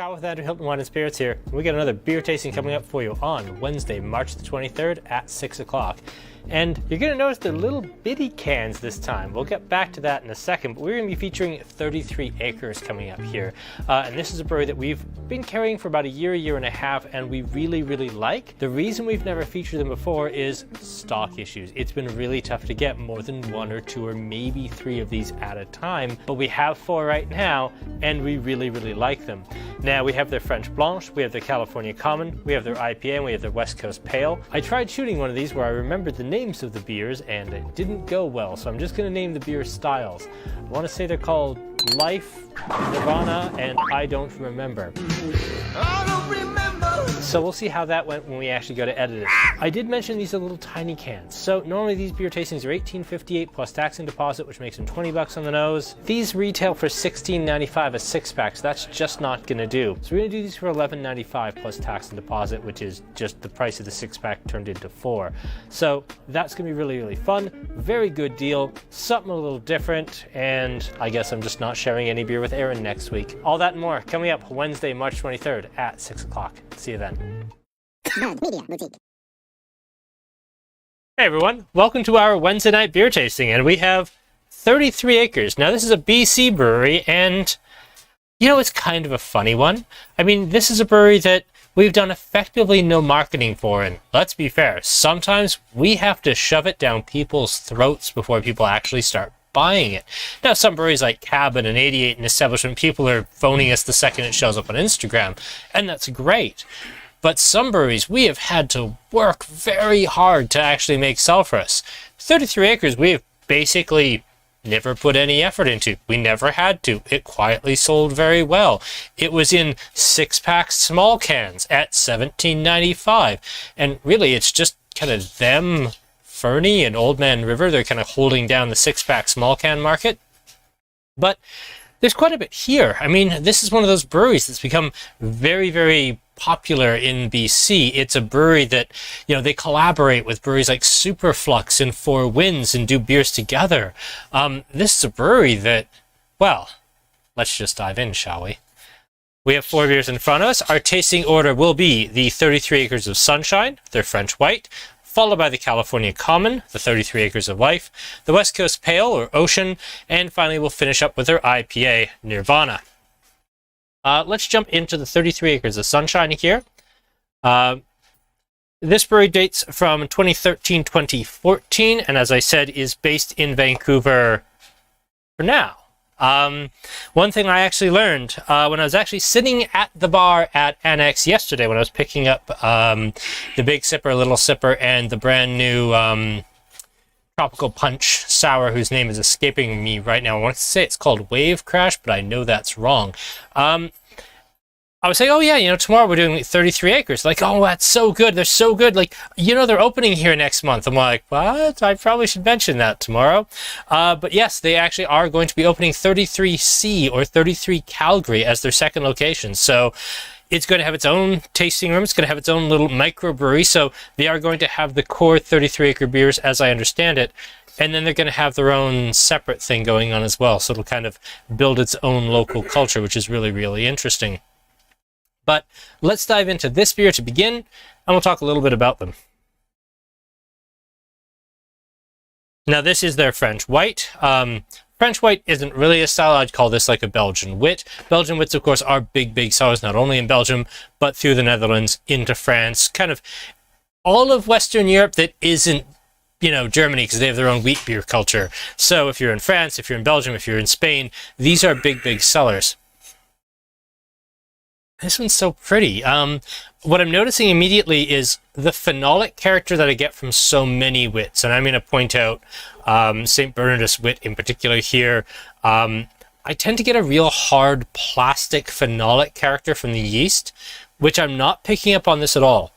Scott with Andrew Hilton Wine and Spirits here. We got another beer tasting coming up for you on Wednesday, March the 23rd at 6 o'clock. And you're going to notice they're little bitty cans this time. We'll get back to that in a second, but we're going to be featuring 33 Acres coming up here. And this is a brewery that we've been carrying for about a year and a half, and we really like. The reason we've never featured them before is stock issues. It's been really tough to get more than one or two or maybe three of these at a time, but we have four right now, and we really like them. Now we have their French Blanche, we have their California Common, we have their IPA, and we have their West Coast Pale. I tried shooting one of these where I remembered the names of the beers and it didn't go well, so I'm just going to name the beer styles. I want to say they're called Life, Nirvana, and I Don't Remember. So we'll see how that went when we actually go to edit it. I did mention these are little tiny cans. So normally these beer tastings are $18.58 plus tax and deposit, which makes them $20 on the nose. These retail for $16.95 a six pack, so that's just not gonna do. So we're gonna do these for $11.95 plus tax and deposit, which is just the price of the six pack turned into four. So that's gonna be really fun. Very good deal, something a little different, and I guess I'm just not sharing any beer with Aaron next week. All that and more coming up Wednesday, March 23rd at 6 o'clock. See you then. Hey everyone, welcome to our Wednesday night beer tasting, and we have 33 Acres. Now this is a BC brewery, and you know, it's kind of a funny one. I mean, this is a brewery that we've done effectively no marketing for, and let's be fair, sometimes we have to shove it down people's throats before people actually start buying it. Now some breweries like Cabin and 88 and Establishment, people are phoning us the second it shows up on Instagram, and that's great. But some breweries we have had to work very hard to actually make sell for us. 33 Acres we have basically never put any effort into. We never had to. It quietly sold very well. It was in six-pack small cans at $17.95. And really it's just kind of them, Fernie and Old Man River, they're kind of holding down the six-pack small can market. But there's quite a bit here. I mean, this is one of those breweries that's become very popular in BC. It's a brewery that, you know, they collaborate with breweries like Superflux and Four Winds and do beers together. This is a brewery that, well, let's just dive in, shall we? We have four beers in front of us. Our tasting order will be the 33 Acres of Sunshine, their French White, followed by the California Common, the 33 Acres of Life, the West Coast Pale or Ocean, and finally we'll finish up with their IPA, Nirvana. Let's jump into the 33 Acres of Sunshine here. This brewery dates from 2013-2014, and as I said, is based in Vancouver for now. One thing I actually learned when I was actually sitting at the bar at Annex yesterday when I was picking up the Big Sipper, Little Sipper, and the brand new Tropical Punch Sour, whose name is escaping me right now. I want to say it's called Wave Crash, but I know that's wrong. I was saying, oh yeah, you know, tomorrow we're doing 33 Acres. Like, oh, that's so good. They're so good. Like, you know, they're opening here next month. I'm like, what? I probably should mention that tomorrow. But yes, they actually are going to be opening 33C or 33 Calgary as their second location. So it's going to have its own tasting room. It's going to have its own little microbrewery. So they are going to have the core 33 Acre beers as I understand it. And then they're going to have their own separate thing going on as well. So it'll kind of build its own local culture, which is really interesting. But let's dive into this beer to begin, and we'll talk a little bit about them. Now this is their French White. French White isn't really a style. I'd call this like a Belgian Wit. Belgian Wits, of course, are big sellers, not only in Belgium, but through the Netherlands into France. Kind of all of Western Europe that isn't, you know, Germany, because they have their own wheat beer culture. So if you're in France, if you're in Belgium, if you're in Spain, these are big sellers. This one's so pretty. What I'm noticing immediately is the phenolic character that I get from so many wits. And I'm going to point out St. Bernardus wit in particular here. I tend to get a real hard plastic phenolic character from the yeast, which I'm not picking up on this at all.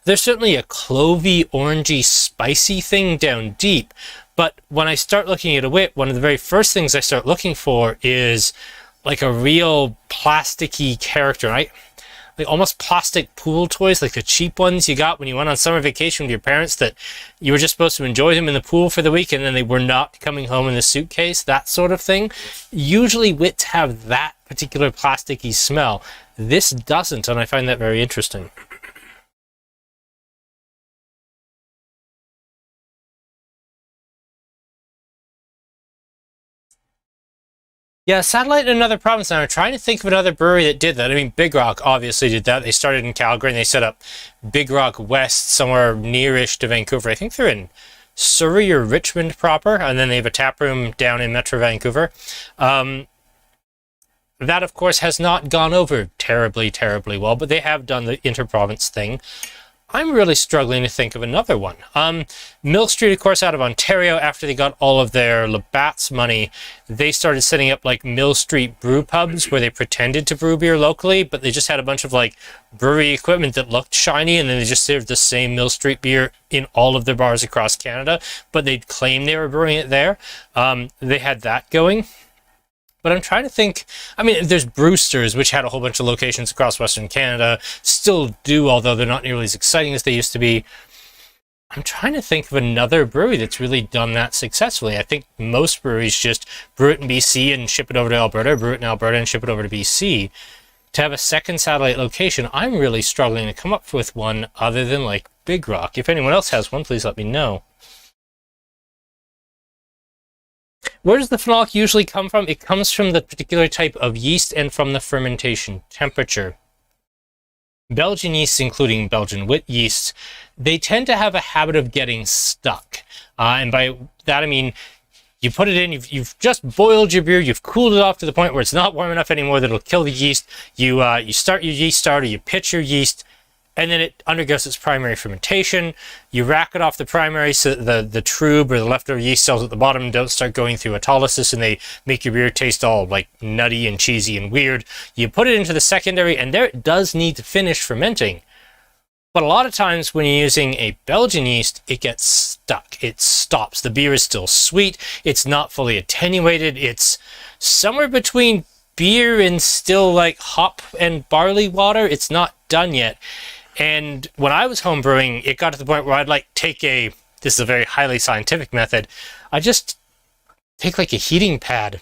There's certainly a clovey, orangey, spicy thing down deep. But when I start looking at a wit, one of the very first things I start looking for is like a real plasticky character, right? Like almost plastic pool toys, like the cheap ones you got when you went on summer vacation with your parents that you were just supposed to enjoy them in the pool for the week and then they were not coming home in the suitcase, that sort of thing. Usually wits have that particular plasticky smell. This doesn't, and I find that very interesting. Yeah, Satellite in another province. Now I'm trying to think of another brewery that did that. I mean, Big Rock obviously did that. They started in Calgary and they set up Big Rock West somewhere nearish to Vancouver. I think they're in Surrey or Richmond proper, and then they have a tap room down in Metro Vancouver. That, of course, has not gone over terribly, terribly well, but they have done the inter-province thing. I'm really struggling to think of another one. Mill Street, of course, out of Ontario, after they got all of their Labatt's money, they started setting up like Mill Street brew pubs where they pretended to brew beer locally, but they just had a bunch of like brewery equipment that looked shiny, and then they just served the same Mill Street beer in all of their bars across Canada, but they'd claim they were brewing it there. They had that going. But I'm trying to think, I mean, there's Brewsters, which had a whole bunch of locations across Western Canada, still do, although they're not nearly as exciting as they used to be. I'm trying to think of another brewery that's really done that successfully. I think most breweries just brew it in BC and ship it over to Alberta, brew it in Alberta and ship it over to BC. To have a second satellite location, I'm really struggling to come up with one other than like Big Rock. If anyone else has one, please let me know. Where does the phenolic usually come from? It comes from the particular type of yeast and from the fermentation temperature. Belgian yeasts, including Belgian wheat yeasts, they tend to have a habit of getting stuck. And by that I mean, you put it in, you've just boiled your beer, you've cooled it off to the point where it's not warm enough anymore that it'll kill the yeast. You start your yeast starter, you pitch your yeast, and then it undergoes its primary fermentation. You rack it off the primary so the trube or the leftover yeast cells at the bottom don't start going through autolysis and they make your beer taste all like nutty and cheesy and weird. You put it into the secondary, and there it does need to finish fermenting. But a lot of times when you're using a Belgian yeast, it gets stuck. It stops. The beer is still sweet. It's not fully attenuated. It's somewhere between beer and still like hop and barley water. It's not done yet. And when I was homebrewing, it got to the point where I'd like this is a very highly scientific method, I just take like a heating pad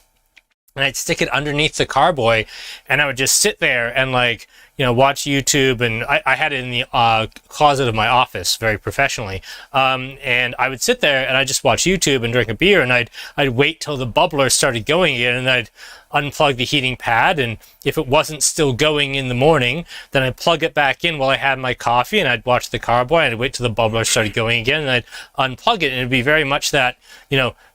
and I'd stick it underneath the carboy, and I would just sit there and like, watch YouTube. And I had it in the closet of my office very professionally. And I would sit there and I'd just watch YouTube and drink a beer, and I'd wait till the bubbler started going again, and I'd unplug the heating pad, and if it wasn't still going in the morning, then I'd plug it back in while I had my coffee, and I'd watch the carboy, and I'd wait till the bubbler started going again, and I'd unplug it, and it'd be very much that,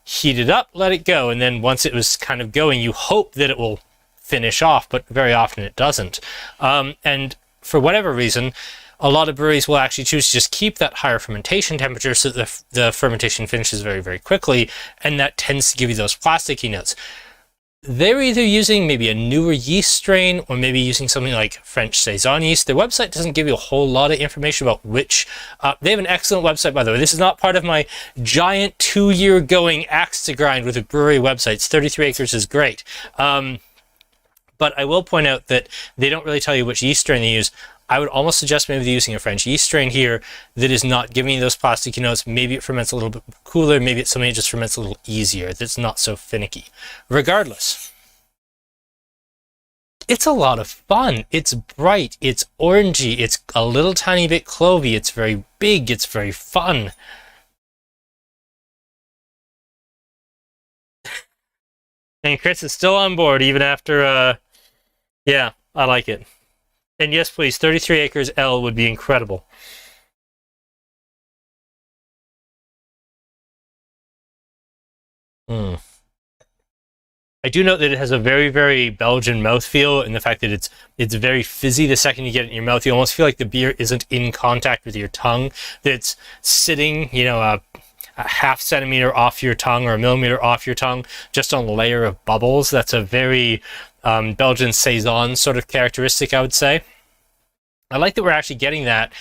heat it up, let it go, and then once it was kind of going, you hope that it will finish off, but very often it doesn't. And for whatever reason, a lot of breweries will actually choose to just keep that higher fermentation temperature so that the fermentation finishes very, very quickly, and that tends to give you those plasticky notes. They're either using maybe a newer yeast strain or maybe using something like French Saison yeast. Their website doesn't give you a whole lot of information about which. They have an excellent website, by the way. This is not part of my giant 2-year going axe to grind with a brewery website. 33 Acres is great. But I will point out that they don't really tell you which yeast strain they use. I would almost suggest maybe they're using a French yeast strain here that is not giving you those plasticky notes. Maybe it ferments a little bit cooler. Maybe it's something that just ferments a little easier. That's not so finicky. Regardless, it's a lot of fun. It's bright. It's orangey. It's a little tiny bit clovey. It's very big. It's very fun. And Chris is still on board even after, yeah, I like it. And yes, please, 33 Acres L would be incredible. I do note that it has a very, very Belgian mouthfeel, and the fact that it's very fizzy the second you get it in your mouth. You almost feel like the beer isn't in contact with your tongue, that it's sitting, a half centimeter off your tongue or a millimeter off your tongue, just on a layer of bubbles. That's a very Belgian Saison sort of characteristic, I would say. I like that we're actually getting that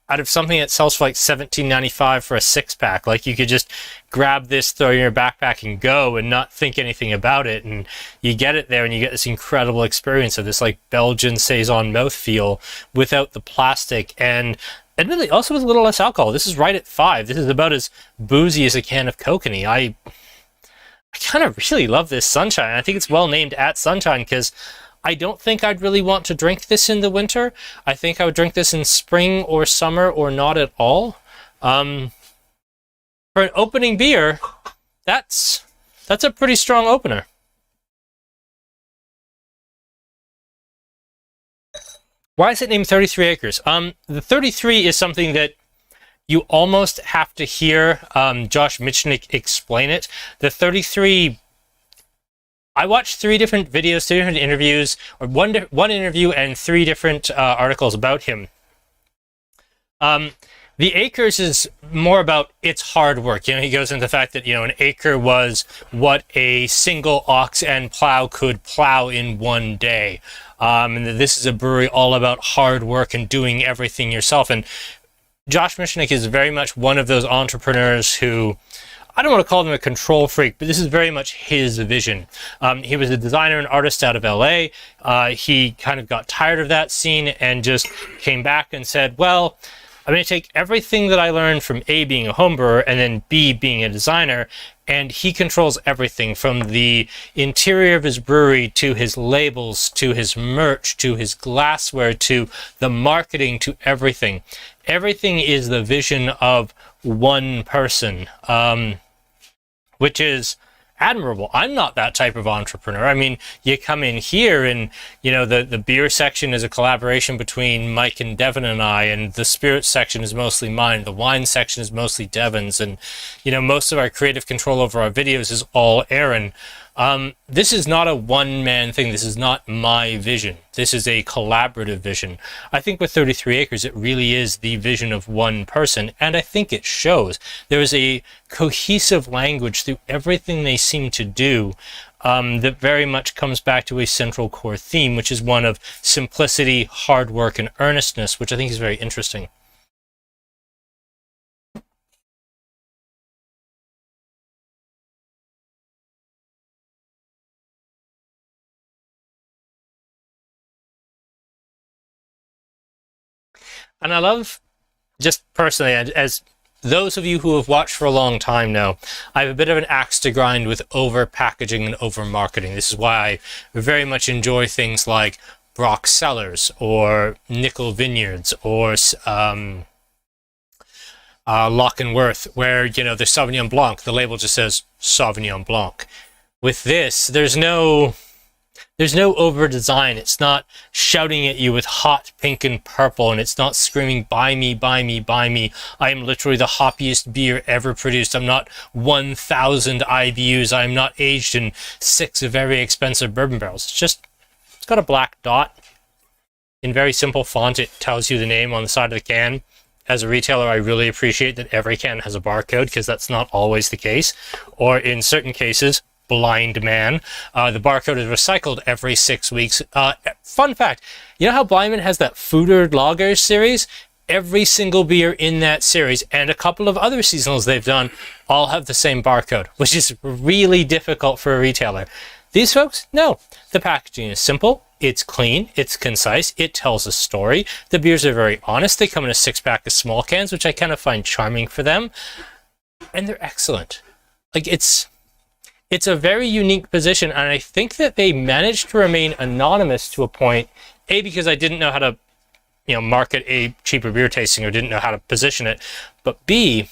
out of something that sells for like $17.95 for a 6-pack. Like you could just grab this, throw it in your backpack and go and not think anything about it. And you get it there and you get this incredible experience of this like Belgian Saison mouthfeel without the plastic, and admittedly also with a little less alcohol. This is right at 5. This is about as boozy as a can of Kokanee. I kind of really love this Sunshine. I think it's well named at Sunshine because I don't think I'd really want to drink this in the winter. I think I would drink this in spring or summer or not at all. For an opening beer, that's a pretty strong opener. Why is it named 33 Acres? The 33 is something that you almost have to hear Josh Michnick explain it. The 33, I watched 3 different videos, 3 different interviews, or one interview and 3 different articles about him. The acres is more about its hard work. He goes into the fact that, an acre was what a single ox and plow could plow in one day. And that this is a brewery all about hard work and doing everything yourself. And Josh Michnick is very much one of those entrepreneurs who, I don't want to call him a control freak, but this is very much his vision. He was a designer and artist out of LA. He kind of got tired of that scene and just came back and said, well, I'm going to take everything that I learned from A, being a home brewer, and then B, being a designer, and he controls everything from the interior of his brewery to his labels, to his merch, to his glassware, to the marketing, to everything. Everything is the vision of one person, which is admirable. I'm not that type of entrepreneur. I mean, you come in here and, the beer section is a collaboration between Mike and Devin and I, and the spirit section is mostly mine. The wine section is mostly Devin's, and, most of our creative control over our videos is all Aaron. This is not a one-man thing. This is not my vision. This is a collaborative vision. I think with 33 Acres, it really is the vision of one person, and I think it shows. There is a cohesive language through everything they seem to do that very much comes back to a central core theme, which is one of simplicity, hard work, and earnestness, which I think is very interesting. And I love, just personally, as those of you who have watched for a long time know, I have a bit of an axe to grind with over-packaging and over-marketing. This is why I very much enjoy things like Brock Cellars or Nickel Vineyards or Lock and Worth, where, there's Sauvignon Blanc. The label just says Sauvignon Blanc. With this, there's no over design. It's not shouting at you with hot pink and purple, and it's not screaming, buy me, buy me, buy me. I am literally the hoppiest beer ever produced. I'm not 1,000 IBUs. I'm not aged in 6 very expensive bourbon barrels. It's got a black dot. In very simple font, it tells you the name on the side of the can. As a retailer, I really appreciate that every can has a barcode, because that's not always the case. Or in certain cases, blind man. The barcode is recycled every 6 weeks. Fun fact, you know how Blind Man has that Foeder Lager series? Every single beer in that series and a couple of other seasonals they've done all have the same barcode, which is really difficult for a retailer. These folks, no. The packaging is simple, it's clean, it's concise, it tells a story. The beers are very honest. They come in a 6-pack of small cans, which I kind of find charming for them. And they're excellent. It's a very unique position, and I think that they managed to remain anonymous to a point, A, because I didn't know how to, market a cheaper beer tasting or didn't know how to position it, but B,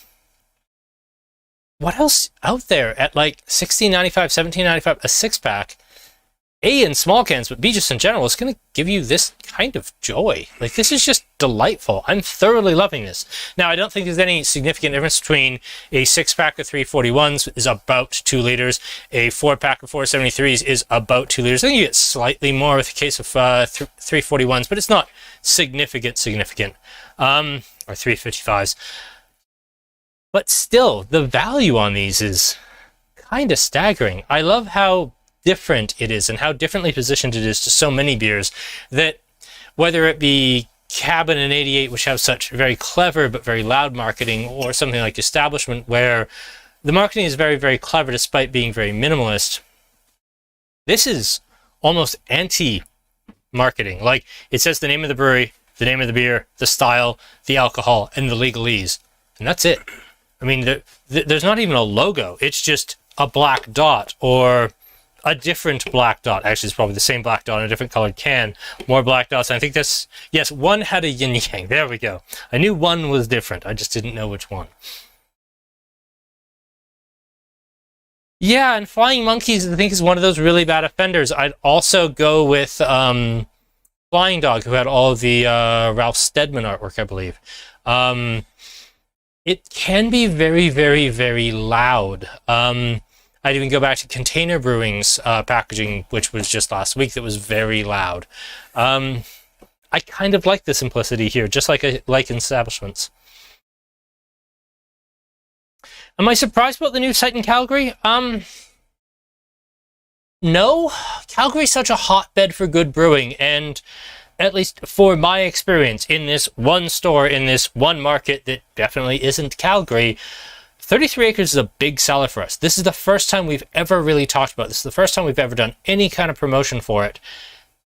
what else out there at like $16.95, $17.95 a 6-pack? A, in small cans, but B, just in general, is going to give you this kind of joy. This is just delightful. I'm thoroughly loving this. Now, I don't think there's any significant difference between a 6-pack of 341s is about 2 liters. A 4-pack of 473s is about 2 liters. I think you get slightly more with a case of 341s, but it's not significant. Or 355s. But still, the value on these is kind of staggering. I love how different it is and how differently positioned it is to so many beers, that whether it be Cabin and 88, which have such very clever but very loud marketing, or something like Establishment, where the marketing is very, very clever despite being very minimalist, this is almost anti-marketing. It says the name of the brewery, the name of the beer, the style, the alcohol, and the legalese, and that's it. I mean, there's not even a logo. It's just a black dot or a different black dot. Actually, it's probably the same black dot in a different colored can. More black dots. And I think this, yes, one had a yin yang. There we go. I knew one was different. I just didn't know which one. Yeah, and Flying Monkeys, I think, is one of those really bad offenders. I'd also go with Flying Dog, who had all the Ralph Steadman artwork, I believe. It can be very, very, very loud. I'd even go back to Container Brewing's packaging, which was just last week, that was very loud. I kind of like the simplicity here, just like I like in establishments. Am I surprised about the new site in Calgary? No. Calgary's such a hotbed for good brewing, and at least for my experience in this one store, in this one market that definitely isn't Calgary, 33 Acres is a big seller for us. This is the first time we've ever really talked about this. This is the first time we've ever done any kind of promotion for it.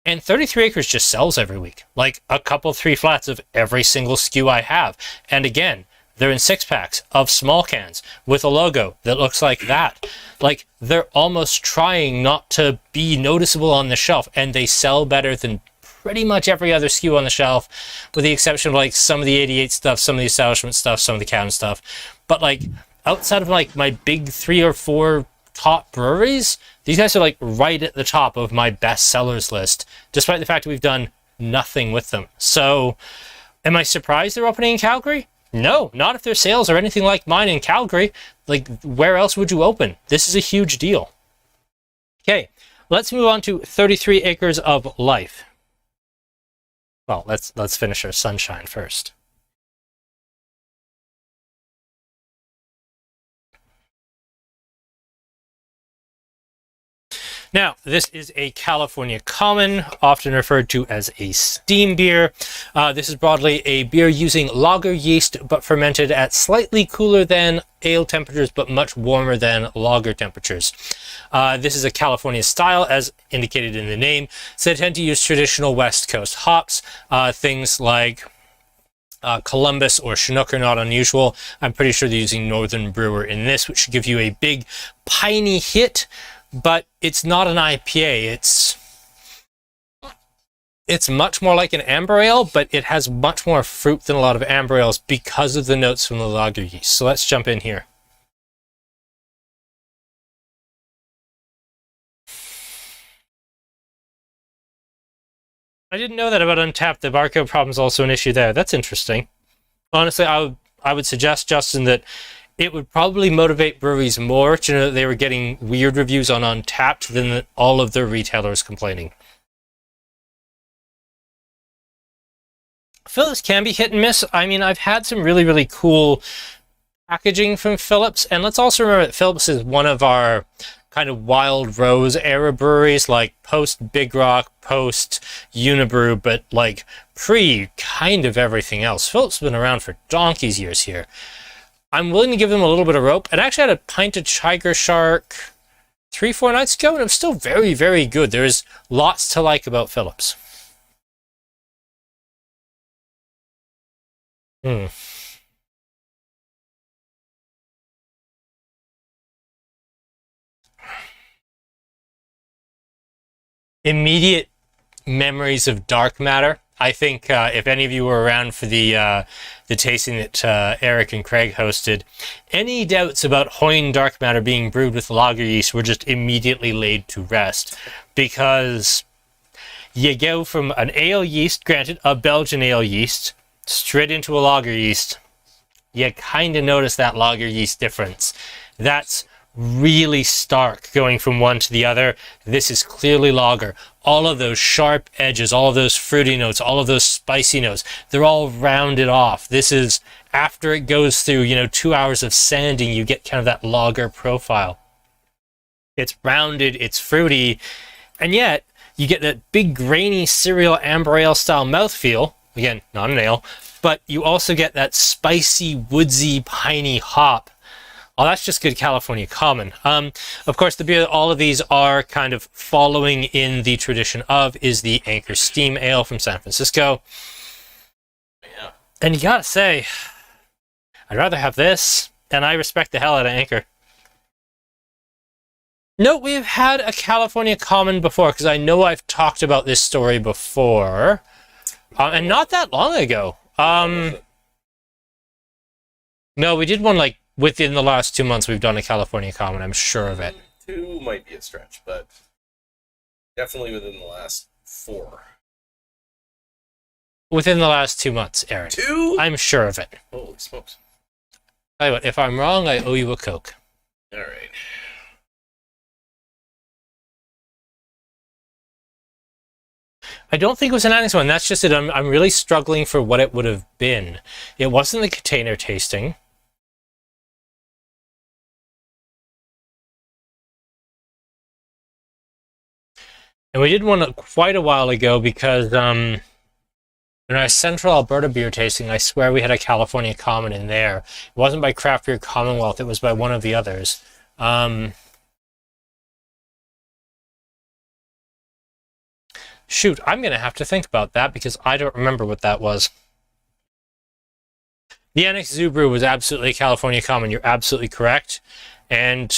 And 33 Acres just sells every week. Like a couple, 3 flats of every single SKU I have. And again, they're in 6-packs of small cans with a logo that looks like that. Like, they're almost trying not to be noticeable on the shelf, and they sell better than pretty much every other SKU on the shelf, with the exception of like some of the 88 stuff, some of the establishment stuff, some of the cabin stuff. But like, outside of like my big 3 or 4 top breweries, these guys are like right at the top of my best sellers list, despite the fact that we've done nothing with them. So, am I surprised they're opening in Calgary? No, not if their sales are anything like mine in Calgary. Like, where else would you open? This is a huge deal. Okay, let's move on to 33 Acres of Life. Well, let's finish our Sunshine first. Now, this is a California Common, often referred to as a steam beer. This is broadly a beer using lager yeast, but fermented at slightly cooler than ale temperatures, but much warmer than lager temperatures. This is a California style, as indicated in the name, so they tend to use traditional West Coast hops, things like Columbus or Chinook are not unusual. I'm pretty sure they're using Northern Brewer in this, which should give you a big piney hit. But it's not an IPA. It's much more like an amber ale, but it has much more fruit than a lot of amber ales because of the notes from the lager yeast. So let's jump in here. I didn't know that about Untapped. The barcode problem is also an issue there. That's interesting. Honestly, I would suggest, Justin, that it would probably motivate breweries more to know that they were getting weird reviews on Untapped than that all of their retailers complaining. Phillips can be hit and miss. I mean, I've had some really, really cool packaging from Phillips, and let's also remember that Phillips is one of our kind of Wild Rose era breweries, like post Big Rock, post Unibrew, but like pre kind of everything else. Phillips has been around for donkey's years here. I'm willing to give them a little bit of rope. And actually had a pint of Tiger Shark 3-4 nights ago, and it was still very, very good. There's lots to like about Phillips. Hmm. Immediate memories of dark matter. I think if any of you were around for the tasting that Eric and Craig hosted, any doubts about Hoyne dark matter being brewed with lager yeast were just immediately laid to rest, because you go from an ale yeast, granted a Belgian ale yeast, straight into a lager yeast. You kind of notice that lager yeast difference. That's really stark going from one to the other. This is clearly lager. All of those sharp edges, all of those fruity notes, all of those spicy notes, they're all rounded off. This is, after it goes through, 2 hours of sanding, you get kind of that lager profile. It's rounded, it's fruity, and yet you get that big grainy cereal amber ale style mouthfeel. Again, not an ale, but you also get that spicy, woodsy, piney hop. Oh, that's just good California Common. Of course, the beer that all of these are kind of following in the tradition of is the Anchor Steam Ale from San Francisco. Yeah. And you gotta say, I'd rather have this, and I respect the hell out of Anchor. No, we've had a California Common before, because I know I've talked about this story before. And not that long ago. No, we did one like within the last 2 months. We've done a California Common. I'm sure of it. 2 might be a stretch, but definitely within the last 4. Within the last 2 months, Aaron. 2? I'm sure of it. Holy smokes. Tell you what, if I'm wrong, I owe you a Coke. All right. I don't think it was an Annex one. That's just it. I'm really struggling for what it would have been. It wasn't the container tasting. And we did one quite a while ago because in our Central Alberta beer tasting, I swear we had a California Common in there. It wasn't by Craft Beer Commonwealth. It was by one of the others. Shoot, I'm going to have to think about that because I don't remember what that was. The Annex Zoo Brew was absolutely a California Common. You're absolutely correct. And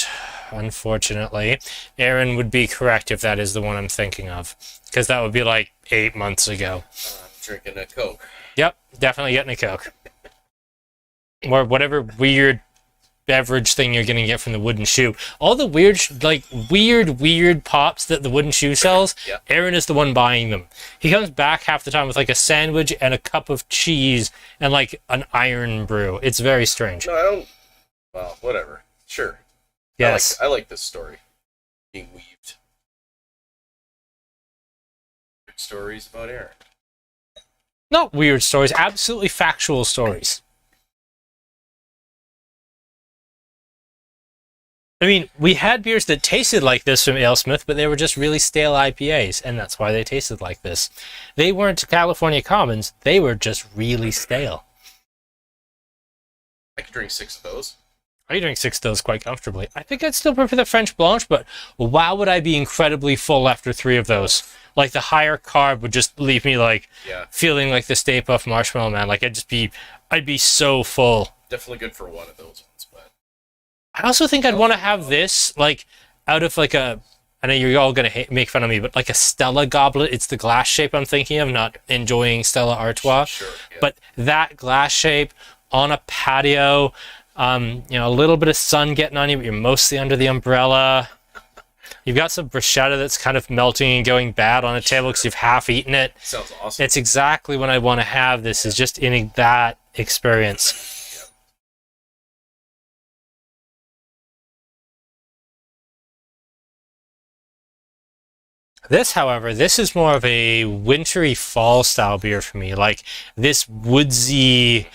unfortunately, Aaron would be correct if that is the one I'm thinking of. Because that would be like 8 months ago. I'm drinking a Coke. Yep, definitely getting a Coke. Or whatever weird beverage thing you're going to get from the Wooden Shoe. All the weird, weird pops that the Wooden Shoe sells, Yep. Aaron is the one buying them. He comes back half the time with like a sandwich and a cup of cheese and like an iron brew. It's very strange. No, I don't. Well, whatever. Sure. Yes. I like this story being weaved. Good stories about Aaron. Not weird stories, absolutely factual stories. I mean, we had beers that tasted like this from AleSmith, but they were just really stale IPAs, and that's why they tasted like this. They weren't California Commons, they were just really stale. I could drink 6 of those. I drink 6 of those quite comfortably. I think I'd still prefer the French Blanche, but wow, would I be incredibly full after 3 of those. Like, the higher carb would just leave me, like, feeling like the Stay Puft Marshmallow Man. Like, I'd be so full. Definitely good for one of those ones, but... I also think I'd want to have this, like, out of, like, I know you're all going to make fun of me, but like a Stella goblet. It's the glass shape I'm thinking of, not enjoying Stella Artois. Sure, yeah. But that glass shape on a patio, a little bit of sun getting on you, but you're mostly under the umbrella. You've got some bruschetta that's kind of melting and going bad on a table because you've half eaten it. Sounds awesome. It's exactly when I want to have this, is just in that experience. This, however, this is more of a wintry fall style beer for me. Like this woodsy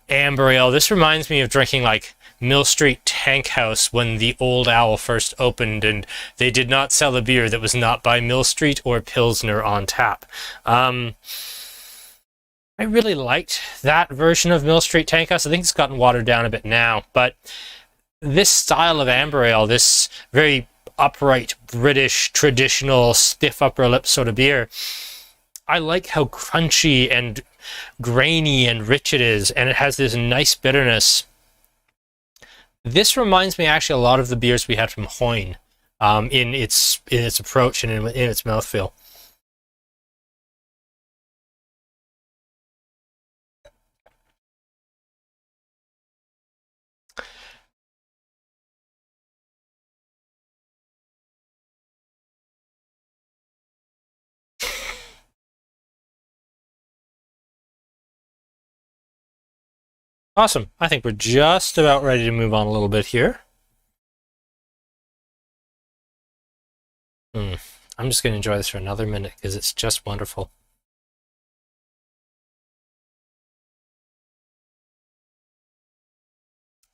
amber ale. This reminds me of drinking like Mill Street Tank House when the Old Owl first opened and they did not sell a beer that was not by Mill Street or Pilsner on tap. I really liked that version of Mill Street Tank House. I think it's gotten watered down a bit now, but this style of amber ale, this very upright British traditional stiff upper lip sort of beer, I like how crunchy and grainy and rich it is, and it has this nice bitterness. This reminds me actually a lot of the beers we had from Hoyne in its approach and in its mouthfeel. Awesome. I think we're just about ready to move on a little bit here. I'm just going to enjoy this for another minute because it's just wonderful.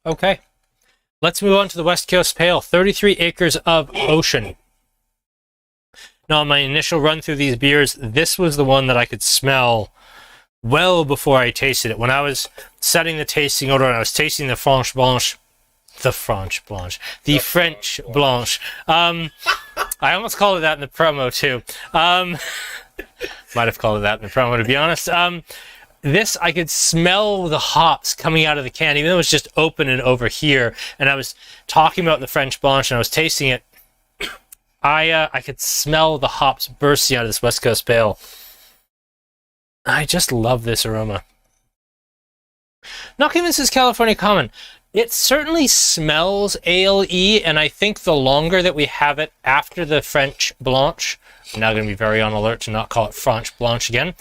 Okay. Let's move on to the West Coast Pale. 33 acres of ocean. Now, on my initial run through these beers, this was the one that I could smell well before I tasted it. When I was setting the tasting order and I was tasting the French Blanche, the French Blanche. I almost called it that in the promo too. Might have called it that in the promo, to be honest. This, I could smell the hops coming out of the can, even though it was just open and over here. And I was talking about the French Blanche and I was tasting it. I could smell the hops bursting out of this West Coast Pale. I just love this aroma. Not convinced it's California Common. It certainly smells ale-y, and I think the longer that we have it after the French Blanche, I'm now going to be very on alert to not call it French Blanche again.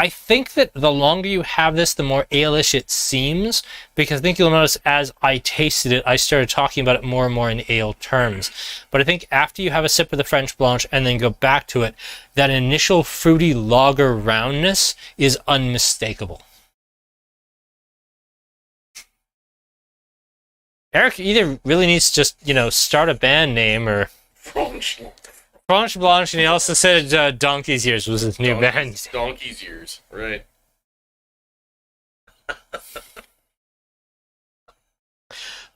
I think that the longer you have this, the more ale-ish it seems, because I think you'll notice as I tasted it, I started talking about it more and more in ale terms. But I think after you have a sip of the French Blanche and then go back to it, that initial fruity lager roundness is unmistakable. Eric either really needs to just, start a band name or... Blanche, and he also said Donkey's Years was his new band. Donkey's Years, right.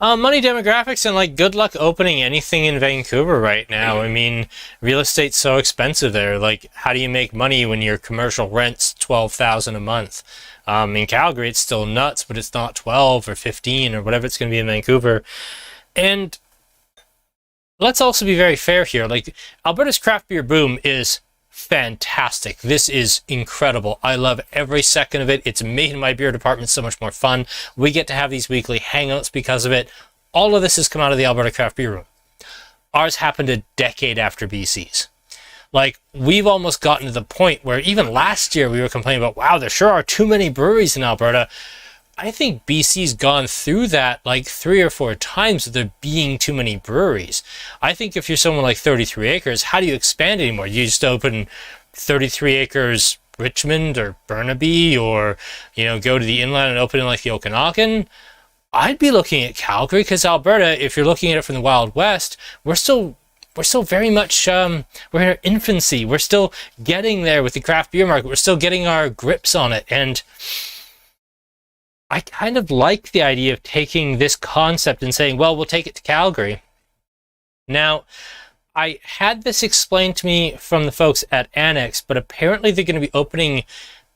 Money demographics and good luck opening anything in Vancouver right now. I mean, real estate's so expensive there. How do you make money when your commercial rent's $12,000 a month? In Calgary, it's still nuts, but it's not 12 or 15 or whatever it's going to be in Vancouver. And let's also be very fair here. Alberta's craft beer boom is fantastic. This is incredible. I love every second of it. It's made my beer department so much more fun. We get to have these weekly hangouts because of it. All of this has come out of the Alberta craft beer room. Ours happened a decade after BC's. We've almost gotten to the point where even last year we were complaining about, wow, there sure are too many breweries in Alberta. I think BC's gone through that 3 or 4 times with there being too many breweries. I think if you're someone like 33 Acres, how do you expand anymore? You just open 33 Acres Richmond or Burnaby, or go to the inland and open in the Okanagan. I'd be looking at Calgary, because Alberta, if you're looking at it from the Wild West, we're still very much we're in our infancy. We're still getting there with the craft beer market. We're still getting our grips on it, and I kind of like the idea of taking this concept and saying, well, we'll take it to Calgary. Now, I had this explained to me from the folks at Annex, but apparently they're going to be opening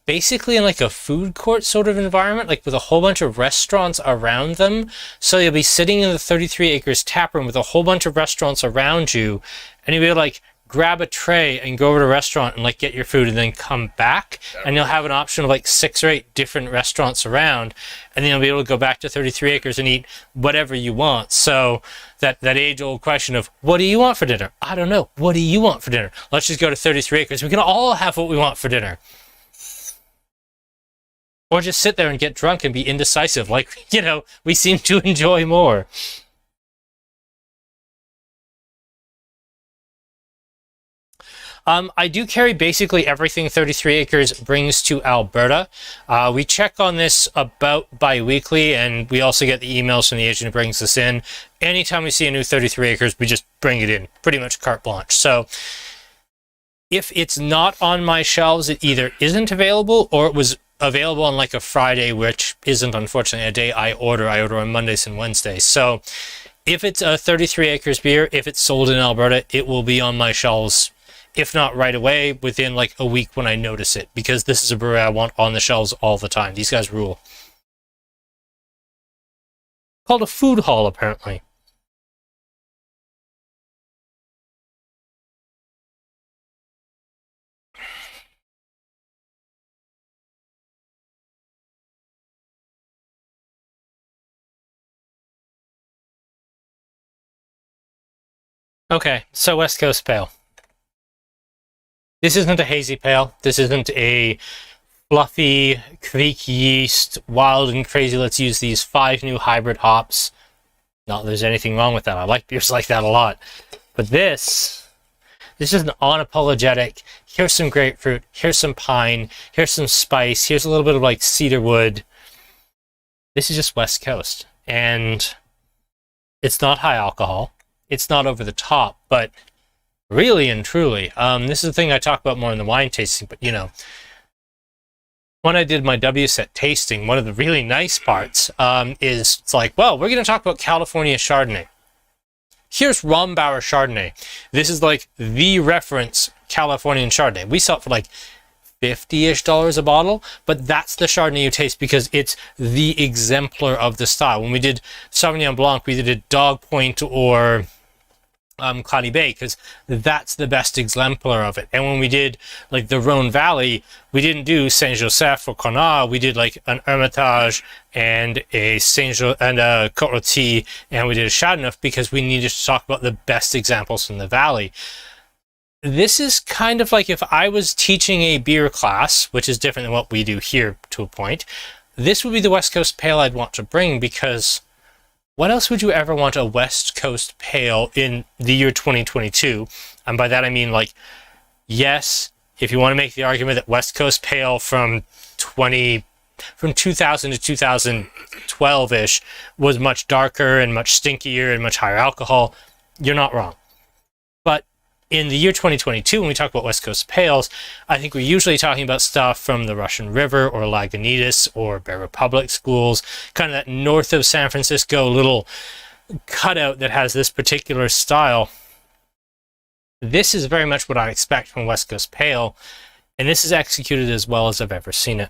basically in a food court sort of environment, with a whole bunch of restaurants around them. So you'll be sitting in the 33 Acres tap room with a whole bunch of restaurants around you, and you'll be able to grab a tray and go over to a restaurant and get your food and then come back, and you'll have an option of 6 or 8 different restaurants around, and then you'll be able to go back to 33 Acres and eat whatever you want. So that age-old question of, what do you want for dinner? I don't know. What do you want for dinner? Let's just go to 33 Acres. We can all have what we want for dinner. Or just sit there and get drunk and be indecisive, we seem to enjoy more. I do carry basically everything 33 Acres brings to Alberta. We check on this about bi-weekly, and we also get the emails from the agent who brings this in. Anytime we see a new 33 Acres, we just bring it in, pretty much carte blanche. So if it's not on my shelves, it either isn't available or it was available on a Friday, which isn't unfortunately a day I order. I order on Mondays and Wednesdays. So if it's a 33 Acres beer, if it's sold in Alberta, it will be on my shelves, if not right away, within a week when I notice it, because this is a brewery I want on the shelves all the time. These guys rule. Called a food hall, apparently. Okay, so West Coast Pale. This isn't a hazy pale. This isn't a fluffy, creek yeast, wild and crazy, let's use these 5 new hybrid hops. Not that there's anything wrong with that. I like beers like that a lot. But this is an unapologetic, here's some grapefruit, here's some pine, here's some spice, here's a little bit of cedar wood. This is just West Coast. And it's not high alcohol. It's not over the top, but really and truly, this is the thing I talk about more in the wine tasting, but when I did my WSET tasting, one of the really nice parts is it's well, we're going to talk about California Chardonnay. Here's Rombauer Chardonnay. This is the reference Californian Chardonnay. We sell it for $50-ish a bottle, but that's the Chardonnay you taste because it's the exemplar of the style. When we did Sauvignon Blanc, we did a Dog Point or Cloudy Bay, because that's the best exemplar of it. And when we did like the Rhone Valley, we didn't do Saint Joseph or Conard. We did like an Hermitage and a and a Côte Rôtie, and we did a Châteauneuf because we needed to talk about the best examples from the valley. This is kind of like if I was teaching a beer class, which is different than what we do here to a point. This would be the West Coast Pale I'd want to bring, because what else would you ever want a West Coast Pale in the year 2022? And by that I mean, like, yes, if you want to make the argument that West Coast Pale from 2000 to 2012-ish was much darker and much stinkier and much higher alcohol, you're not wrong. But in the year 2022, when we talk about West Coast Pales, I think we're usually talking about stuff from the Russian River or Lagunitas or Bear Republic schools, kind of that north of San Francisco little cutout that has this particular style. This is very much what I expect from West Coast Pale, and this is executed as well as I've ever seen it.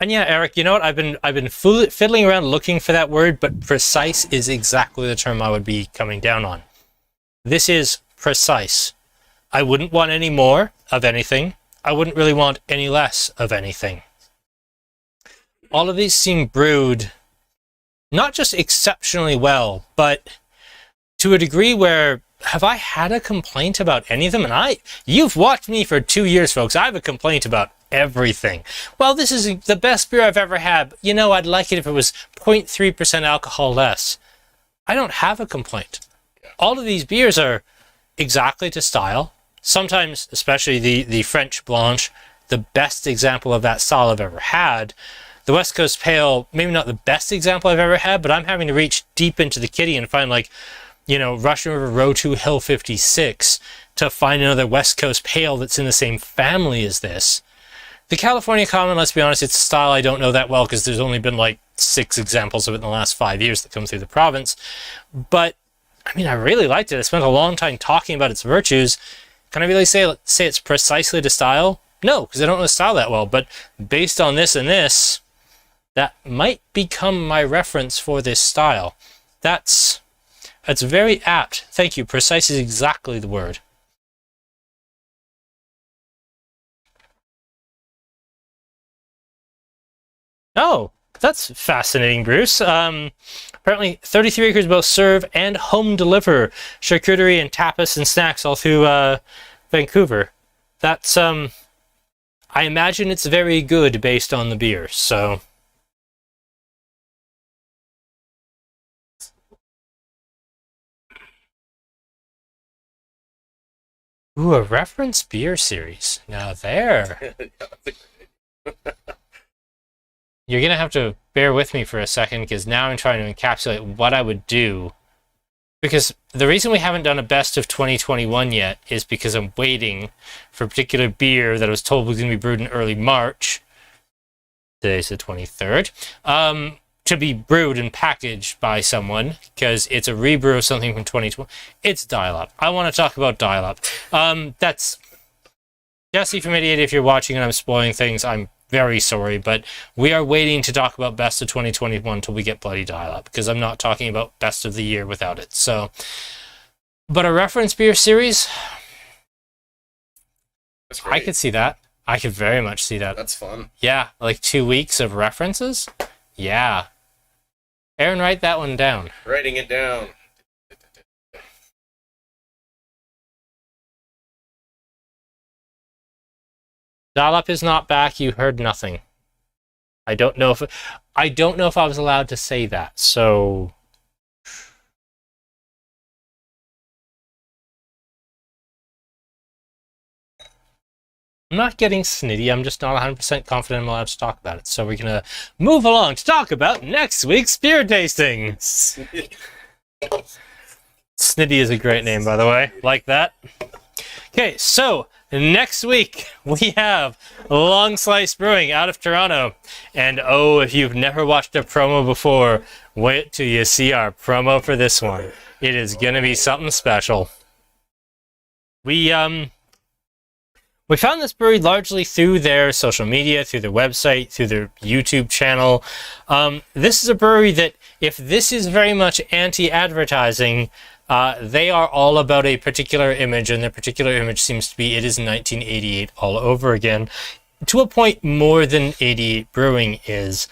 And yeah, Eric, you know what? I've been fiddling around looking for that word, but precise is exactly the term I would be coming down on. This is precise. I wouldn't want any more of anything. I wouldn't really want any less of anything. All of these seem brewed not just exceptionally well, but to a degree where, have I had a complaint about any of them? And you've watched me for 2 years, folks. I have a complaint about everything. Well, this is the best beer I've ever had. You know, I'd like it if it was 0.3% alcohol less. I don't have a complaint. All of these beers are exactly to style. Sometimes, especially the French Blanche, the best example of that style I've ever had. The West Coast Pale, maybe not the best example I've ever had, but I'm having to reach deep into the kitty and find, like, you know, Russian River Row 2 Hill 56 to find another West Coast Pale that's in the same family as this. The California Common, let's be honest, it's a style I don't know that well because there's only been like 6 examples of it in the last 5 years that come through the province. But, I mean, I really liked it. I spent a long time talking about its virtues. Can I really say it's precisely to style? No, because I don't know the style that well. But based on this and this, that might become my reference for this style. That's very apt. Thank you. Precise is exactly the word. Oh, that's fascinating, Bruce. Apparently 33 Acres both serve and home deliver charcuterie and tapas and snacks all through Vancouver. That's, I imagine it's very good based on the beer, so. Ooh, a reference beer series. Now there. You're going to have to bear with me for a second because now I'm trying to encapsulate what I would do. Because the reason we haven't done a best of 2021 yet is because I'm waiting for a particular beer that I was told was going to be brewed in early March. Today's the 23rd. To be brewed and packaged by someone because it's a rebrew of something from 2020. It's Dial Up. I want to talk about Dial Up. That's Jesse from Idiot. If you're watching and I'm spoiling things, I'm very sorry, but we are waiting to talk about best of 2021 until we get bloody Dial Up because I'm not talking about best of the year without it. So, but a reference beer series, That's great. I could see that. I could very much see that. That's fun. Yeah, like 2 weeks of references. Yeah. Aaron, write that one down. Writing it down. Dial Up is not back. You heard nothing. I don't know if I was allowed to say that. So I'm not getting snitty. I'm just not 100% confident I'm allowed to talk about it. So we're gonna move along to talk about next week's beer tasting. Snitty is a great name, by the way. Like that. Okay, so next week, we have Long Slice Brewing out of Toronto. And oh, if you've never watched a promo before, wait till you see our promo for this one. It is going to be something special. We We found this brewery largely through their social media, through their website, through their YouTube channel. This is a brewery that, if this is very much anti-advertising, they are all about a particular image, and their particular image seems to be it is 1988 all over again. To a point more than 88 Brewing is,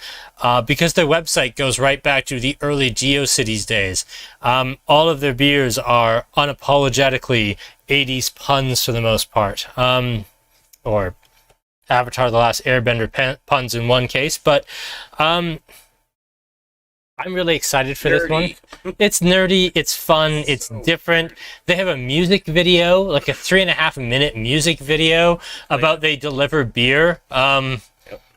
because their website goes right back to the early GeoCities days. All of their beers are unapologetically 80s puns for the most part, or Avatar: The Last Airbender puns in one case, but I'm really excited for this one. It's nerdy, it's fun, it's different. They have a music video, like a 3.5-minute music video about they deliver beer.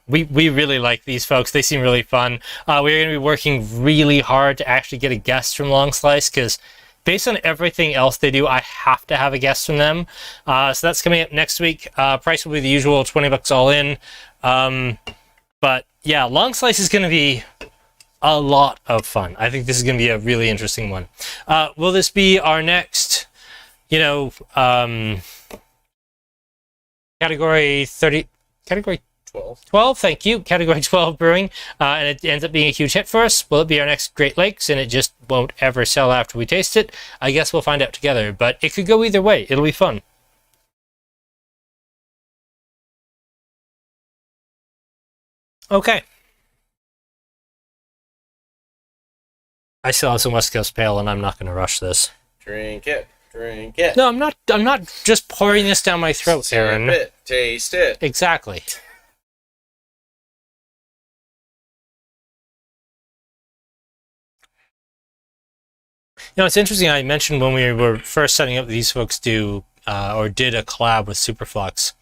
We really like these folks. They seem really fun. We're going to be working really hard to actually get a guest from Long Slice, because based on everything else they do, I have to have a guest from them. So that's coming up next week. Price will be the usual, $20 all in. But yeah, Long Slice is going to be a lot of fun. I think this is going to be a really interesting one. Will this be our next, category 12, thank you. Category 12 brewing, and it ends up being a huge hit for us. Will it be our next Great Lakes, and it just won't ever sell after we taste it? I guess we'll find out together, but it could go either way. It'll be fun. Okay. I still have some West Coast Pale, and I'm not going to rush this. Drink it. Drink it. No, I'm not just pouring this down my throat, Aaron. Sip it. Taste it. Exactly. It's interesting. I mentioned when we were first setting up, these folks did a collab with Superflux.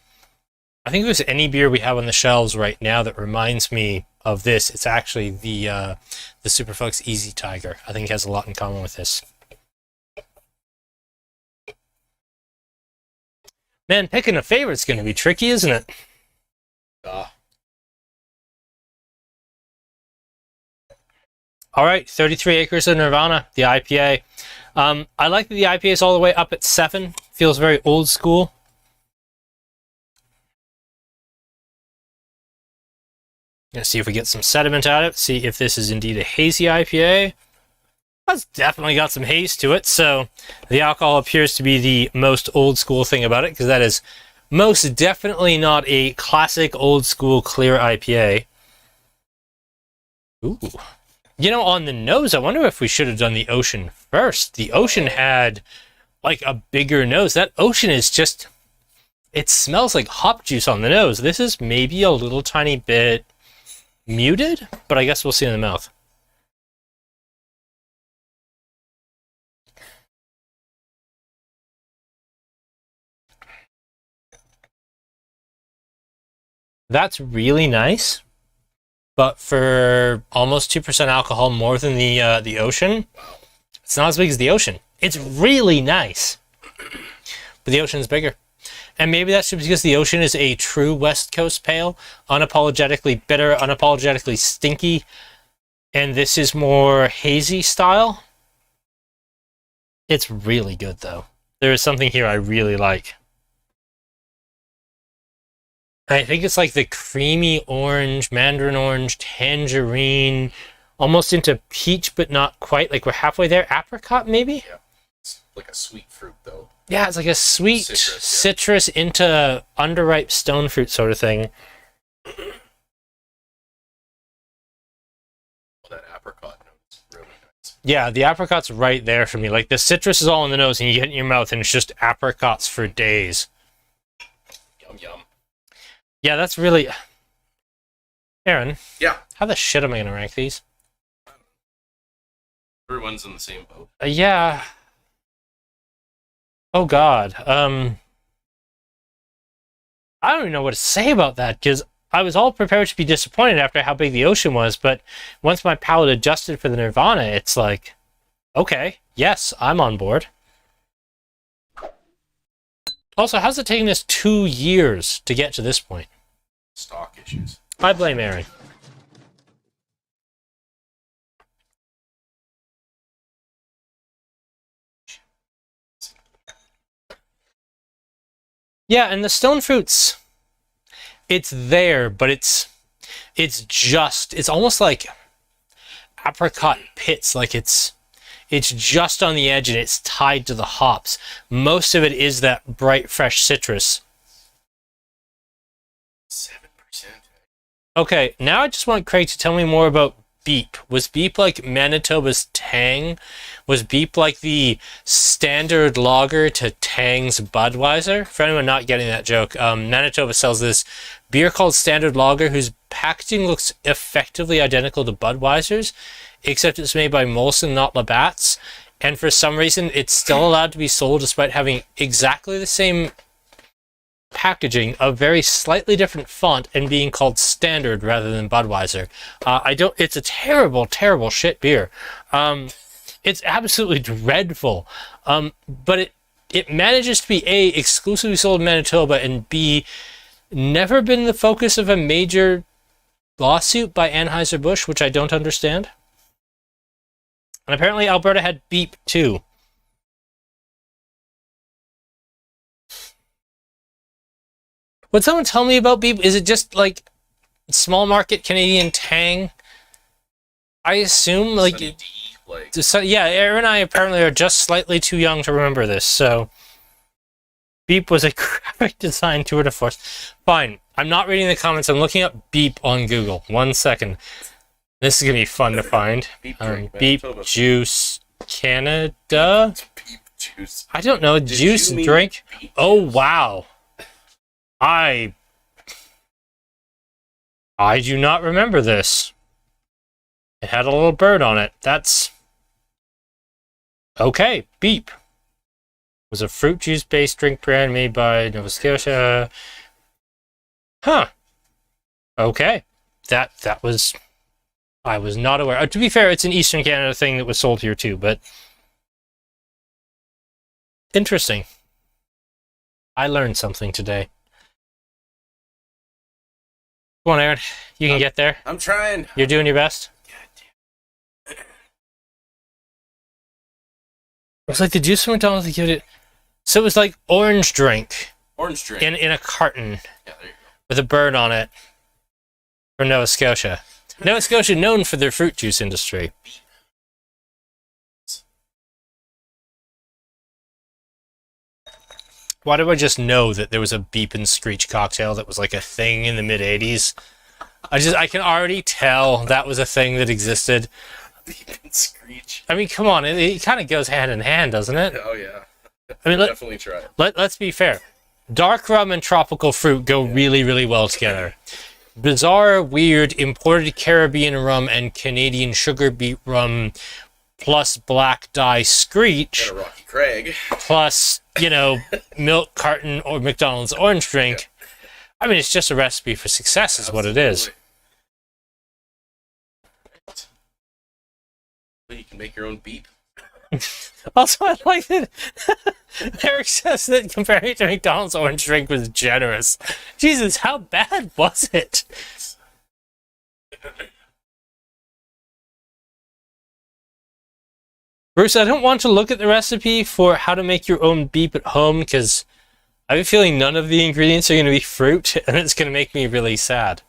I think if there's any beer we have on the shelves right now that reminds me of this, it's actually the Superflux Easy Tiger. I think it has a lot in common with this. Man, picking a favorite's going to be tricky, isn't it? All right, 33 Acres of Nirvana, the IPA. I like that the IPA is all the way up at 7. Feels very old school. Let's see if we get some sediment out of it. See if this is indeed a hazy IPA. That's definitely got some haze to it. So the alcohol appears to be the most old school thing about it, because that is most definitely not a classic old school clear IPA. Ooh. On the nose, I wonder if we should have done the Ocean first. The Ocean had like a bigger nose. That Ocean is just, it smells like hop juice on the nose. This is maybe a little tiny bit muted, but I guess we'll see in the mouth. That's really nice, but for almost 2% alcohol, more than the Ocean, it's not as big as the Ocean. It's really nice, but the Ocean's bigger. And maybe that's just because the Ocean is a true West Coast pale, unapologetically bitter, unapologetically stinky, and this is more hazy style. It's really good, though. There is something here I really like. I think it's like the creamy orange, mandarin orange, tangerine, almost into peach, but not quite. Like we're halfway there. Apricot, maybe? Yeah. It's like a sweet fruit, though. Yeah, it's like a sweet citrus into underripe stone fruit sort of thing. Well, that apricot note really nice. Yeah, the apricot's right there for me. Like the citrus is all in the nose, and you get it in your mouth, and it's just apricots for days. Yum, yum. Yeah, that's really... Aaron? Yeah? How the shit am I going to rank these? Everyone's in the same boat. Yeah. Oh, God. I don't even know what to say about that, because I was all prepared to be disappointed after how big the Ocean was, but once my palate adjusted for the Nirvana, it's like, okay, yes, I'm on board. Also, how's it taking us 2 years to get to this point? Stock issues. I blame Aaron. Yeah, and the stone fruits, it's there, but it's almost like apricot pits, like it's just on the edge and it's tied to the hops. Most of it is that bright, fresh citrus. 7%. Okay, now I just want Craig to tell me more about Beep. Was Beep like Manitoba's Tang? Was Beep like the standard lager to Tang's Budweiser? For anyone not getting that joke, Manitoba sells this beer called Standard Lager whose packaging looks effectively identical to Budweiser's, except it's made by Molson, not Labatt's, and for some reason it's still allowed to be sold despite having exactly the same packaging, a very slightly different font, and being called Standard rather than Budweiser. It's a terrible, terrible shit beer. It's absolutely dreadful. But it manages to be A, exclusively sold in Manitoba, and B, never been the focus of a major lawsuit by Anheuser-Busch, which I don't understand. And apparently Alberta had Beep too. Would someone tell me about Beep? Is it just like small market Canadian Tang? I assume like, yeah, Aaron and I apparently are just slightly too young to remember this. So Beep was a graphic design tour de force. Fine, I'm not reading the comments. I'm looking up Beep on Google. 1 second. This is gonna be fun to find. Beep Juice Canada. Beep Juice. I don't know. Juice drink. Oh wow. I do not remember this. It had a little bird on it. That's okay. Beep was a fruit juice based drink brand made by Nova Scotia. Huh. Okay. That was, I was not aware. To be fair, it's an Eastern Canada thing that was sold here too, but interesting. I learned something today. Come on, Aaron. You can get there. I'm trying. You're doing your best. God damn. It's like the juice from McDonald's. They give it. So it was like orange drink. Orange drink. In a carton. Yeah, there you go. With a bird on it. From Nova Scotia. Nova Scotia known for their fruit juice industry. Why do I just know that there was a Beep and Screech cocktail that was like a thing in the mid-'80s? I can already tell that was a thing that existed. Beep and Screech. I mean, come on, it kind of goes hand in hand, doesn't it? Oh, yeah. I mean, Definitely try it. Let's be fair. Dark rum and tropical fruit go really, really well together. Bizarre, weird, imported Caribbean rum and Canadian sugar beet rum plus black dye Screech. Got a Rocky Craig. Plus, milk carton or McDonald's orange drink. Yeah. I mean, it's just a recipe for success is what it is. Right. Well, you can make your own Beep. Also, I like that Eric says that comparing it to McDonald's orange drink was generous. Jesus, how bad was it? Bruce, I don't want to look at the recipe for how to make your own Beep at home because I have a feeling none of the ingredients are going to be fruit, and it's going to make me really sad.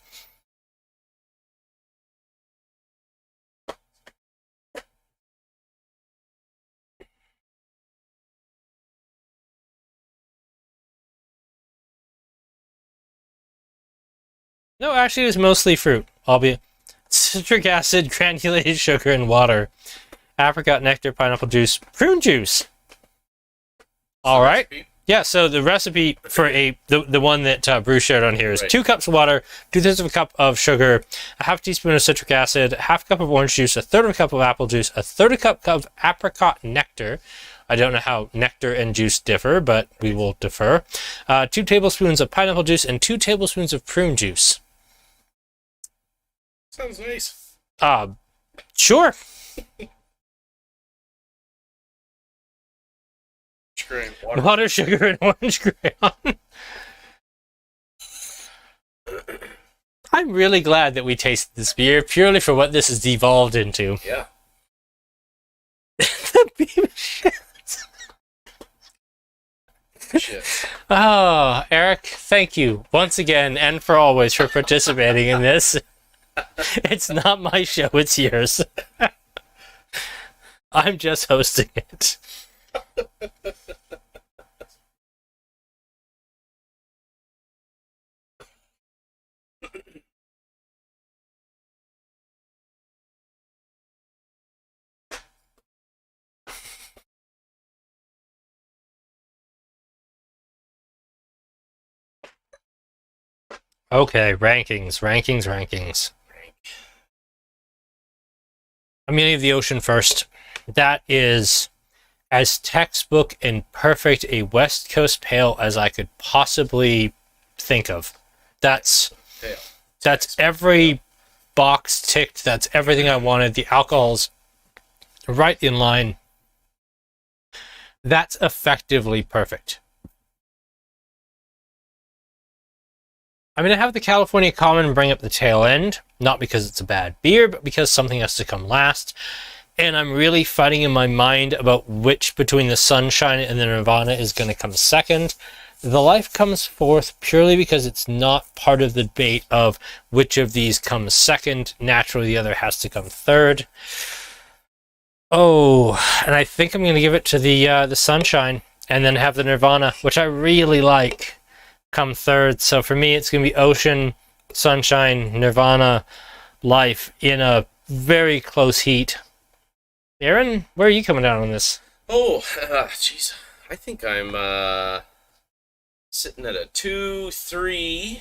No, actually, it was mostly fruit, albeit citric acid, granulated sugar, and water. Apricot nectar, pineapple juice, prune juice. All right. Yeah, so the recipe for the one that Bruce shared on here is 2 cups of water, 2/3 of a cup of sugar, a half teaspoon of citric acid, a half cup of orange juice, 1/3 of a cup of apple juice, 1/3 of a cup of apricot nectar. I don't know how nectar and juice differ, but we will defer. 2 tablespoons of pineapple juice and 2 tablespoons of prune juice. Sounds nice. Sure. Water, sugar, and orange crayon. I'm really glad that we tasted this beer purely for what this has devolved into. Yeah. The beef shit. Shit. Oh, Eric, thank you once again and for always for participating in this. It's not my show, it's yours. I'm just hosting it. Okay, rankings. I'm gonna leave the ocean first. That is as textbook and perfect a West Coast pale as I could possibly think of. That's every box ticked. That's everything I wanted. The alcohol's right in line. That's effectively perfect. I'm going to have the California Common bring up the tail end, not because it's a bad beer, but because something has to come last. And I'm really fighting in my mind about which between the Sunshine and the Nirvana is going to come second. The Life comes fourth purely because it's not part of the debate of which of these comes second. Naturally, the other has to come third. Oh, and I think I'm going to give it to the Sunshine and then have the Nirvana, which I really like, come third. So for me, it's going to be Ocean, Sunshine, Nirvana, Life in a very close heat. Aaron, where are you coming down on this? Oh, jeez. I think I'm sitting at a 2-3.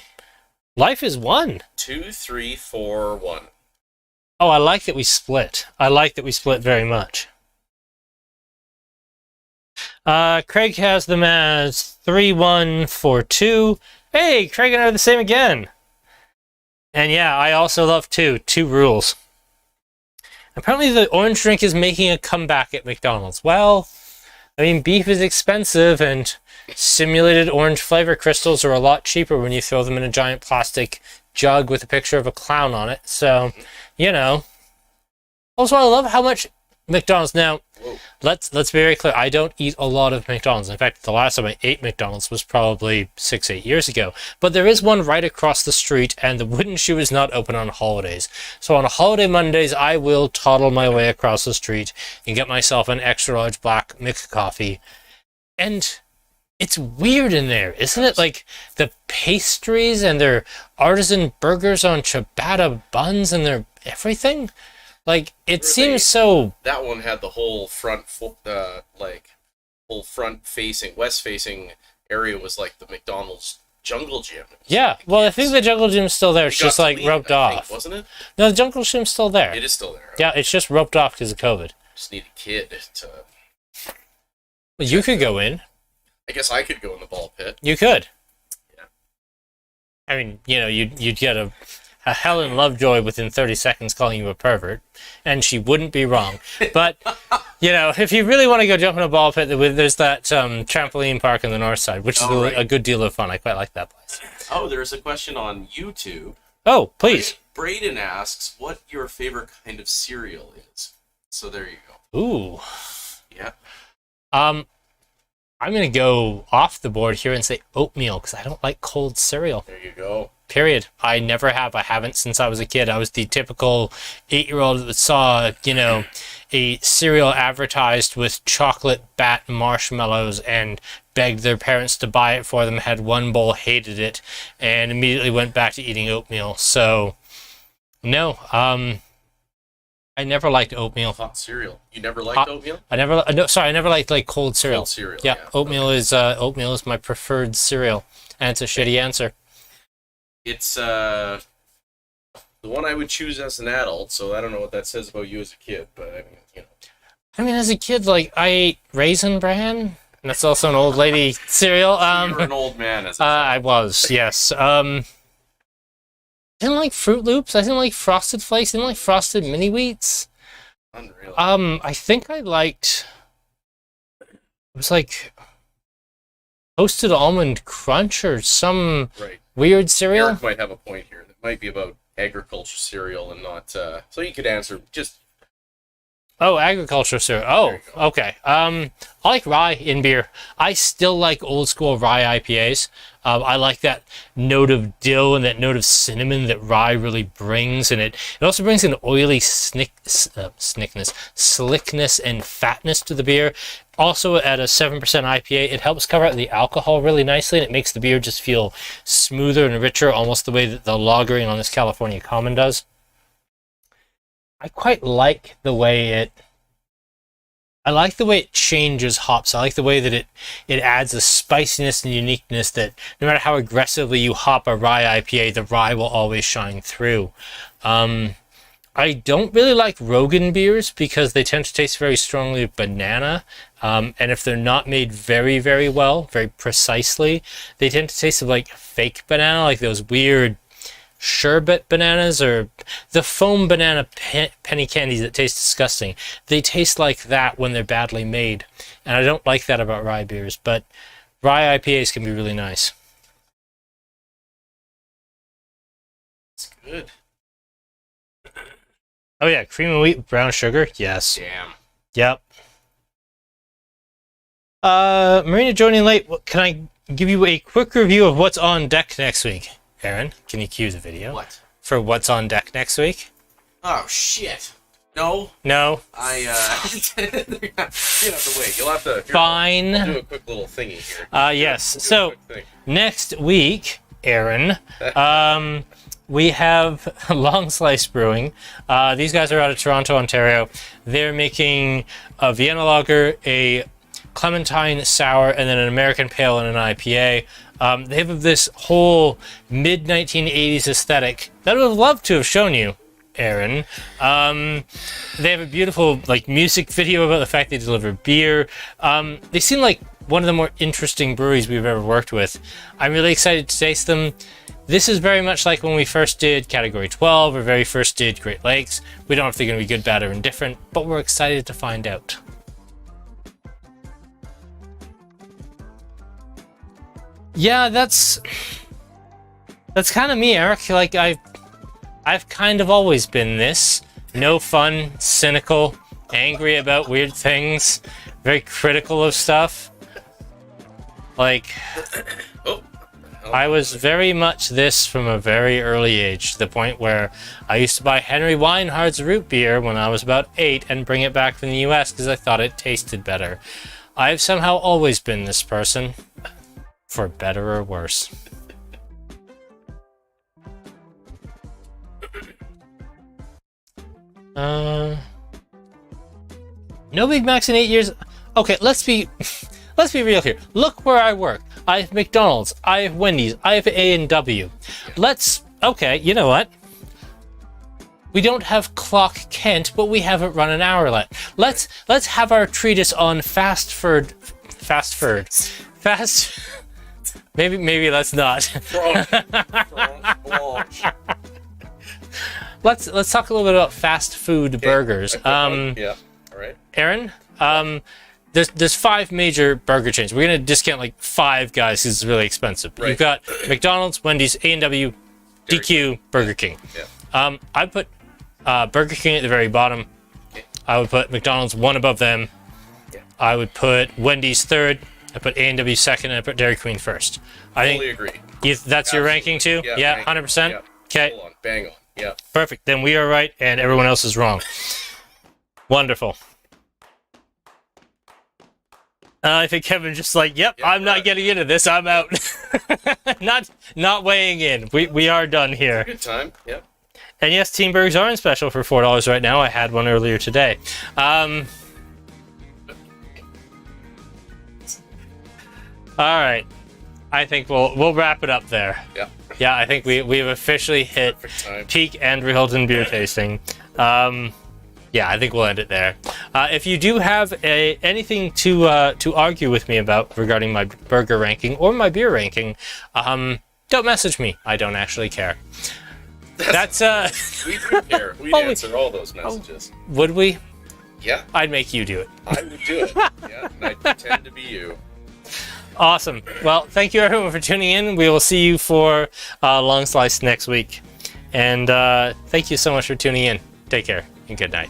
Life is 1. 2-3-4-1. Oh, I like that we split. I like that we split very much. Craig has them as 3-1-4-2. Hey, Craig and I are the same again. And yeah, I also love 2 rules. Apparently the orange drink is making a comeback at McDonald's. Well, I mean, beef is expensive and simulated orange flavor crystals are a lot cheaper when you throw them in a giant plastic jug with a picture of a clown on it. So, you know. Also, I love how much McDonald's. Now, let's be very clear. I don't eat a lot of McDonald's. In fact, the last time I ate McDonald's was probably 6-8 years ago. But there is one right across the street, and the wooden shoe is not open on holidays. So on holiday Mondays, I will toddle my way across the street and get myself an extra large black McCoffee. And it's weird in there, isn't it? Like the pastries and their artisan burgers on ciabatta buns and their everything. Like, it seems so... That one had the whole front, whole front-facing, west-facing area was like the McDonald's Jungle Gym. Yeah, well, I think the Jungle Gym's still there. It's just, like, roped off. Wasn't it? No, the Jungle Gym's still there. It is still there. Yeah, it's just roped off because of COVID. Just need a kid to... Well, you could go in. I guess I could go in the ball pit. You could. Yeah. I mean, you know, you'd get a Helen Lovejoy within 30 seconds calling you a pervert, and she wouldn't be wrong. But, you know, if you really want to go jump in a ball pit, there's that trampoline park on the north side, which is a good deal of fun. I quite like that place. Oh, there's a question on YouTube. Oh, please. Braden asks what your favorite kind of cereal is. So there you go. Ooh. Yeah. I'm going to go off the board here and say oatmeal, because I don't like cold cereal. There you go. Period. I never have. I haven't since I was a kid. I was the typical 8-year-old that saw, you know, a cereal advertised with chocolate bat marshmallows and begged their parents to buy it for them, had one bowl, hated it, and immediately went back to eating oatmeal. So, no. I never liked oatmeal. Hot cereal. You never liked oatmeal? I never liked like cold cereal. Cold cereal. Yeah, oatmeal is my preferred cereal, and it's a shitty answer. It's the one I would choose as an adult, so I don't know what that says about you as a kid, but I mean, you know. I mean, as a kid, like, I ate Raisin Bran, and that's also an old lady cereal. You were an old man as a child. I was, yes. I didn't like Fruit Loops. I didn't like Frosted Flakes. I didn't like Frosted Mini Wheats. Unreal. I think I liked... It was like Toasted Almond Crunch or some weird cereal. Eric might have a point here. That might be about agriculture cereal and not... so you could answer just... Oh, agriculture, sir. Oh, okay. I like rye in beer. I still like old school rye IPAs. I like that note of dill and that note of cinnamon that rye really brings, and it also brings an oily slickness and fatness to the beer. Also, at a 7% IPA, it helps cover out the alcohol really nicely, and it makes the beer just feel smoother and richer, almost the way that the lagering on this California Common does. I quite like the way it changes hops. I like the way that it adds a spiciness and uniqueness that no matter how aggressively you hop a rye IPA, the rye will always shine through. I don't really like Rogan beers because they tend to taste very strongly of banana. And if they're not made very, very well, very precisely, they tend to taste of like fake banana, like those weird sherbet bananas or the foam banana penny candies that taste disgusting. They taste like that when they're badly made, and I don't like that about rye beers, but rye IPAs can be really nice. It's good. Oh yeah, cream of wheat, brown sugar, yes. Damn. Yep. Marina joining late. Can I give you a quick review of what's on deck next week? Aaron, can you cue the video? What? For what's on deck next week? Oh, shit. No. No. Get out of the way. You'll have to... Fine. I'll do a quick little thingy here. Yes. So, next week, Aaron, we have Long Slice Brewing. These guys are out of Toronto, Ontario. They're making a Vienna Lager, a Clementine Sour, and then an American Pale and an IPA. They have this whole mid-1980s aesthetic that I would have loved to have shown you, Aaron. They have a beautiful music video about the fact they deliver beer. They seem like one of the more interesting breweries we've ever worked with. I'm really excited to taste them. This is very much like when we first did Category 12 or very first did Great Lakes. We don't know if they're going to be good, bad, or indifferent, but we're excited to find out. Yeah, that's kind of me, Eric. Like I've kind of always been this. No fun, cynical, angry about weird things, very critical of stuff. I was very much this from a very early age, to the point where I used to buy Henry Weinhard's root beer when I was about 8 and bring it back from the US because I thought it tasted better. I've somehow always been this person. For better or worse. No Big Macs in 8 years. Okay, let's be real here. Look where I work. I have McDonald's. I have Wendy's. I have A&W. Okay, you know what? We don't have Clock Kent, but we have it run an hour late. Let's have our treatise on fast food. Maybe let's not. Blanche. Let's talk a little bit about fast food burgers. Yeah. All right. Aaron, there's 5 major burger chains. We're gonna discount 5 guys because it's really expensive. Right. You've got McDonald's, Wendy's, A&W, DQ, Burger King. Yeah. I put Burger King at the very bottom. Okay. I would put McDonald's 1 above them. Yeah. I would put Wendy's 3rd. I put A&W 2nd, and I put Dairy Queen 1st. I totally agree. That's absolutely your ranking too? Yeah, 100%? Yeah. Okay. Hold on. Bang on. Yeah. Perfect. Then we are right, and everyone else is wrong. Wonderful. I think Kevin's just yep, I'm not getting into this. I'm out. not weighing in. We are done here. Good time. Yep. And yes, Team Burgers are on special for $4 right now. I had one earlier today. All right, I think we'll wrap it up there. Yeah. Yeah, I think we've officially hit peak Andrew Hilton beer tasting. Yeah, I think we'll end it there. If you do have anything to argue with me about regarding my burger ranking or my beer ranking, don't message me. I don't actually care. That's We do care. We'd answer all those messages. Would we? Yeah. I'd make you do it. I would do it. Yeah, and I'd pretend to be you. Awesome. Well, thank you everyone for tuning in. We will see you for Long Slice next week. And thank you so much for tuning in. Take care and good night.